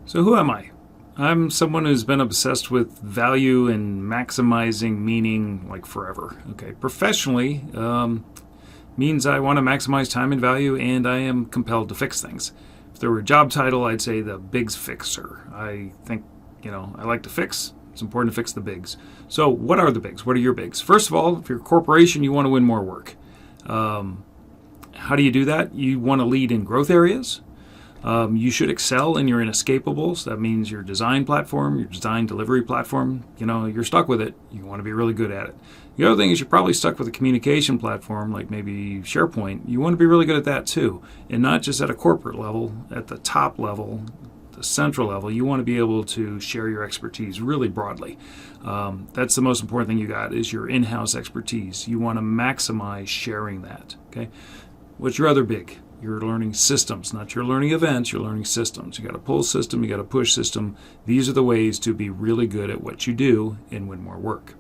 So who am I? I'm someone who's been obsessed with value and maximizing meaning like forever. Okay, professionally means I want to maximize time and value, and I am compelled to fix things. If there were a job title, I'd say the bigs fixer. I think, I like to fix. It's important to fix the bigs. So what are the bigs? What are your bigs? First of all, if you're a corporation, you want to win more work. How do you do that? You want to lead in growth areas. You should excel in your inescapables. That means your design platform, your design delivery platform. You're stuck with it. You want to be really good at it. The other thing is you're probably stuck with a communication platform like maybe SharePoint. You want to be really good at that too. And not just at a corporate level, at the top level, the central level. You want to be able to share your expertise really broadly. That's the most important thing you got is your in-house expertise. You want to maximize sharing that. Okay. What's your other big? You're learning systems, not your learning events, you're learning systems. You got a pull system, you got a push system. These are the ways to be really good at what you do and win more work.